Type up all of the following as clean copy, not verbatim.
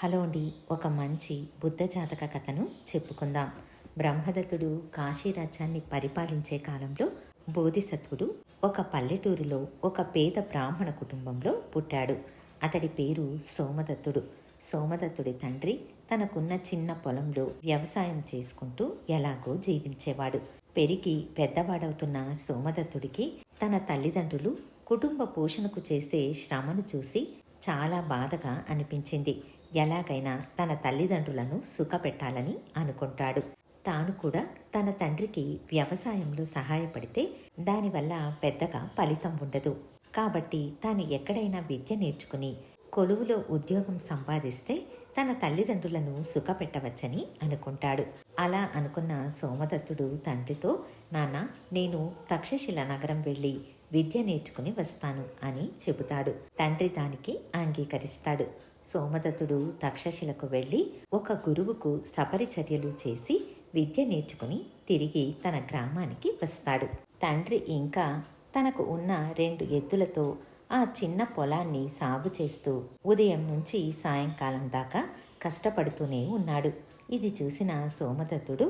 Hello అండి. ఒక మంచి బుద్ధ జాతక కథను చెప్పుకుందాం. బ్రహ్మదత్తుడు కాశీ రాజ్యాన్ని పరిపాలించే కాలంలో బోధిసత్వుడు ఒక పల్లెటూరిలో ఒక పేద బ్రాహ్మణ కుటుంబంలో పుట్టాడు. అతడి పేరు సోమదత్తుడు. సోమదత్తుడి తండ్రి తనకున్న చిన్న పొలంలో వ్యవసాయం చేసుకుంటూ ఎలాగో జీవించేవాడు. పెరిగి పెద్దవాడవుతున్న సోమదత్తుడికి తన తల్లిదండ్రులు కుటుంబ పోషణకు చేసే శ్రమను చూసి చాలా బాధగా అనిపించింది. ఎలాగైనా తన తల్లిదండ్రులను సుఖపెట్టాలని అనుకుంటాడు. తాను కూడా తన తండ్రికి వ్యవసాయంలో సహాయపడితే దానివల్ల పెద్దగా ఫలితం ఉండదు. కాబట్టి తాను ఎక్కడైనా విద్య నేర్చుకుని కొలువులో ఉద్యోగం సంపాదిస్తే తన తల్లిదండ్రులను సుఖపెట్టవచ్చని అనుకుంటాడు. అలా అనుకున్న సోమదత్తుడు తండ్రితో, నాన్న, నేను తక్షశిల నగరం వెళ్ళి విద్య నేర్చుకుని వస్తాను అని చెబుతాడు. తండ్రి దానికి అంగీకరిస్తాడు. సోమదత్తుడు తక్షశిలకు వెళ్ళి ఒక గురువుకు సపరిచర్యలు చేసి విద్య నేర్చుకుని తిరిగి తన గ్రామానికి వస్తాడు. తండ్రి ఇంకా తనకు ఉన్న 2 ఎద్దులతో ఆ చిన్న పొలాన్ని సాగు చేస్తూ ఉదయం నుంచి సాయంకాలం దాకా కష్టపడుతూనే ఉన్నాడు. ఇది చూసిన సోమదత్తుడు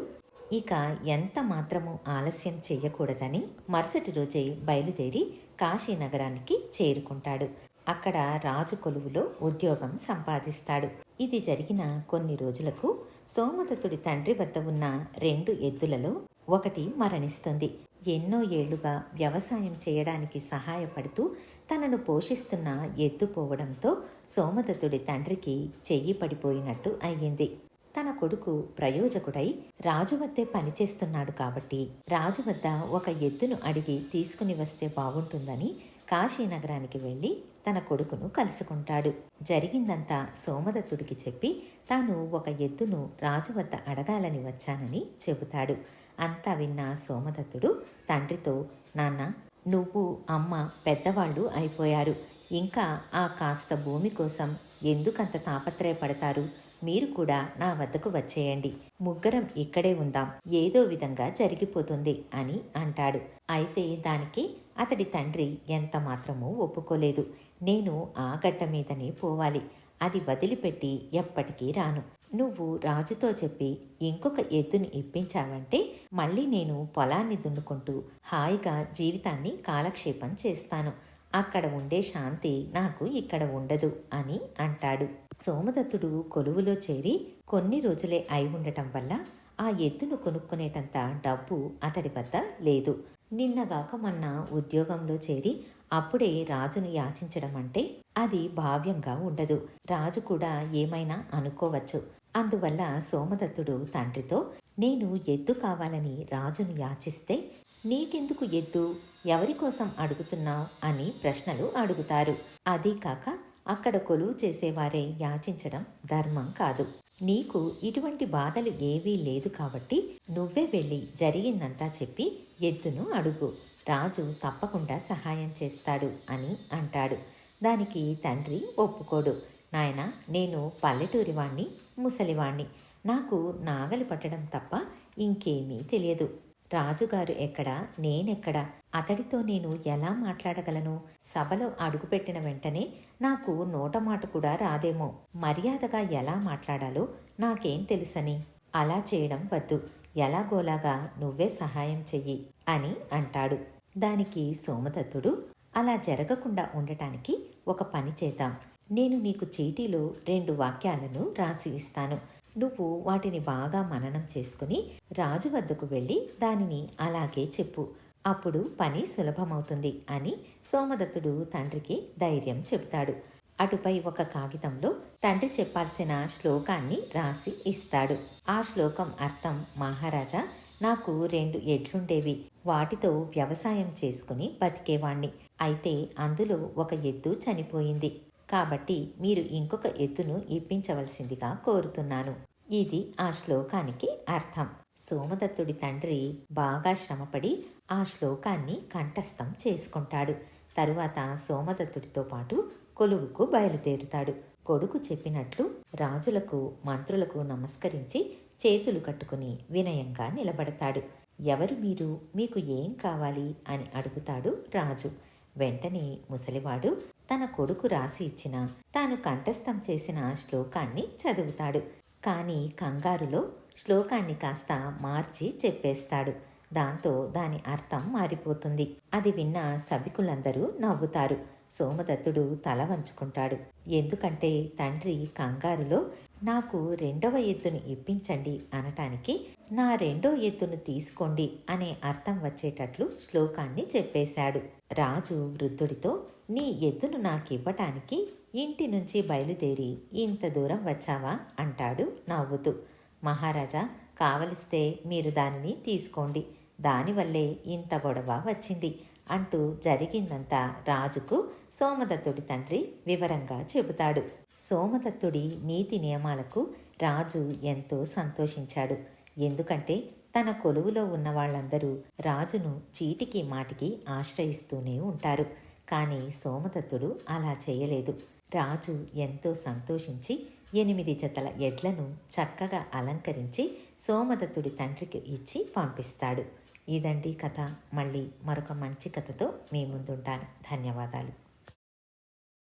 ఇక ఎంత మాత్రము ఆలస్యం చెయ్యకూడదని మరుసటి రోజే బయలుదేరి కాశీనగరానికి చేరుకుంటాడు. అక్కడ రాజు కొలువులో ఉద్యోగం సంపాదిస్తాడు. ఇది జరిగిన కొన్ని రోజులకు సోమదత్తుడి తండ్రి వద్ద ఉన్న 2 ఎద్దులలో ఒకటి మరణిస్తుంది. ఎన్నో ఏళ్లుగా వ్యవసాయం చేయడానికి సహాయపడుతూ తనను పోషిస్తున్న ఎద్దు పోవడంతో సోమదత్తుడి తండ్రికి చెయ్యి పడిపోయినట్టు అయ్యింది. తన కొడుకు ప్రయోజకుడై రాజు వద్దే పనిచేస్తున్నాడు కాబట్టి రాజు వద్ద ఒక ఎద్దును అడిగి తీసుకుని వస్తే బాగుంటుందని కాశీనగరానికి వెళ్ళి తన కొడుకును కలుసుకుంటాడు. జరిగిందంతా సోమదత్తుడికి చెప్పి తాను ఒక ఎద్దును రాజు వద్ద అడగాలని వచ్చానని చెబుతాడు. అంతా విన్న సోమదత్తుడు తండ్రితో, నాన్న, నువ్వు అమ్మ పెద్దవాళ్ళు అయిపోయారు. ఇంకా ఆ కాస్త భూమి కోసం ఎందుకంత తాపత్రయపడతారు? మీరు కూడా నా వద్దకు వచ్చేయండి. ముగ్గురం ఇక్కడే ఉందాం. ఏదో విధంగా జరిగిపోతుంది అని అంటాడు. అయితే దానికి అతడి తండ్రి ఎంత మాత్రమూ ఒప్పుకోలేదు. నేను ఆ గడ్డ మీదనే పోవాలి. అది వదిలిపెట్టి ఎప్పటికీ రాను. నువ్వు రాజుతో చెప్పి ఇంకొక ఎద్దును ఇప్పించావంటే మళ్ళీ నేను పొలాన్ని దున్నుకుంటూ హాయిగా జీవితాన్ని కాలక్షేపం చేస్తాను. అక్కడ ఉండే శాంతి నాకు ఇక్కడ ఉండదు అని అంటాడు. సోమదత్తుడు కొలువులో చేరి కొన్ని రోజులే అయి ఉండటం వల్ల ఆ ఎద్దును కొనుక్కునేటంత డబ్బు అతడి వద్ద లేదు. నిన్నగాక మొన్న ఉద్యోగంలో చేరి అప్పుడే రాజును యాచించడం అంటే అది భావ్యంగా ఉండదు. రాజు కూడా ఏమైనా అనుకోవచ్చు. అందువల్ల సోమదత్తుడు తండ్రితో, నేను ఎద్దు కావాలని రాజును యాచిస్తే నీకెందుకు ఎద్దు, ఎవరి కోసం అడుగుతున్నావు అని ప్రశ్నలు అడుగుతారు. అదీ కాక అక్కడ కొలువు చేసేవారే యాచించడం ధర్మం కాదు. నీకు ఇటువంటి బాధలు ఏవీ లేదు కాబట్టి నువ్వే వెళ్ళి జరిగిందంతా చెప్పి ఎద్దును అడుగు. రాజు తప్పకుండా సహాయం చేస్తాడు అని అంటాడు. దానికి తండ్రి ఒప్పుకోడు. నాయనా, నేను పల్లెటూరివాణ్ణి, ముసలివాణ్ణి. నాకు నాగలి పట్టడం తప్ప ఇంకేమీ తెలియదు. రాజుగారు ఎక్కడా, నేనెక్కడా? అతడితో నేను ఎలా మాట్లాడగలను? సభలో అడుగుపెట్టిన వెంటనే నాకు నోటమాట కూడా రాదేమో. మర్యాదగా ఎలా మాట్లాడాలో నాకేం తెలుసని. అలా చేయడం వద్దు. ఎలాగోలాగా నువ్వే సహాయం చెయ్యి అని అంటాడు. దానికి సోమదత్తుడు, అలా జరగకుండా ఉండటానికి ఒక పని చేద్దాం. నేను నీకు చీటీలో 2 వాక్యాలను రాసి ఇస్తాను. నువ్వు వాటిని బాగా మననం చేసుకుని రాజు వద్దకు వెళ్ళి దానిని అలాగే చెప్పు. అప్పుడు పని సులభమవుతుంది అని సోమదత్తుడు తండ్రికి ధైర్యం చెబుతాడు. అటుపై ఒక కాగితంలో తండ్రి చెప్పాల్సిన శ్లోకాన్ని రాసి ఇస్తాడు. ఆ శ్లోకం అర్థం, మహారాజా, నాకు 2 ఎడ్లుండేవి. వాటితో వ్యవసాయం చేసుకుని బతికేవాణ్ణి. అయితే అందులో ఒక ఎద్దు చనిపోయింది. కాబట్టి మీరు ఇంకొక ఎద్దును ఇప్పించవలసిందిగా కోరుతున్నాను. ఇది ఆ శ్లోకానికి అర్థం. సోమదత్తుడి తండ్రి బాగా శ్రమపడి ఆ శ్లోకాన్ని కంఠస్థం చేసుకుంటాడు. తరువాత సోమదత్తుడితో పాటు కొలువుకు బయలుదేరుతాడు. కొడుకు చెప్పినట్లు రాజులకు, మంత్రులకు నమస్కరించి చేతులు కట్టుకుని వినయంగా నిలబడతాడు. ఎవరు మీరు? మీకు ఏం కావాలి అని అడుగుతాడు రాజు. వెంటనే ముసలివాడు, తన కొడుకు రాసి ఇచ్చిన తాను కంఠస్థం చేసిన శ్లోకాన్ని చదువుతాడు. కానీ కంగారులో శ్లోకాన్ని కాస్త మార్చి చెప్పేస్తాడు. దాంతో దాని అర్థం మారిపోతుంది. అది విన్న సభికులందరూ నవ్వుతారు. సోమదత్తుడు తల వంచుకుంటాడు. ఎందుకంటే తండ్రి కంగారులో నాకు రెండవ ఎద్దును ఇప్పించండి అనటానికి నా రెండో ఎద్దును తీసుకోండి అనే అర్థం వచ్చేటట్లు శ్లోకాన్ని చెప్పేశాడు. రాజు వృద్ధుడితో నీ ఎద్దును నాకివ్వటానికి ఇంటి నుంచి బయలుదేరి ఇంత దూరం వచ్చావా అంటాడు నవ్వుతూ. మహారాజా, కావలిస్తే మీరు దానిని తీసుకోండి, దానివల్లే ఇంత గొడవ వచ్చింది అంటూ జరిగిందంతా రాజుకు సోమదత్తుడి తండ్రి వివరంగా చెబుతాడు. సోమదత్తుడి నీతి నియమాలకు రాజు ఎంతో సంతోషించాడు. ఎందుకంటే తన కొలువులో ఉన్న వాళ్ళందరూ రాజును చీటికి మాటికి ఆశ్రయిస్తూనే ఉంటారు. కానీ సోమదత్తుడు అలా చేయలేదు. రాజు ఎంతో సంతోషించి 8 జతల ఎడ్లను చక్కగా అలంకరించి సోమదత్తుడి తండ్రికి ఇచ్చి పంపిస్తాడు. ఇదండి కథ. మళ్ళీ మరొక మంచి కథతో మీ ముందుంటాను. ధన్యవాదాలు.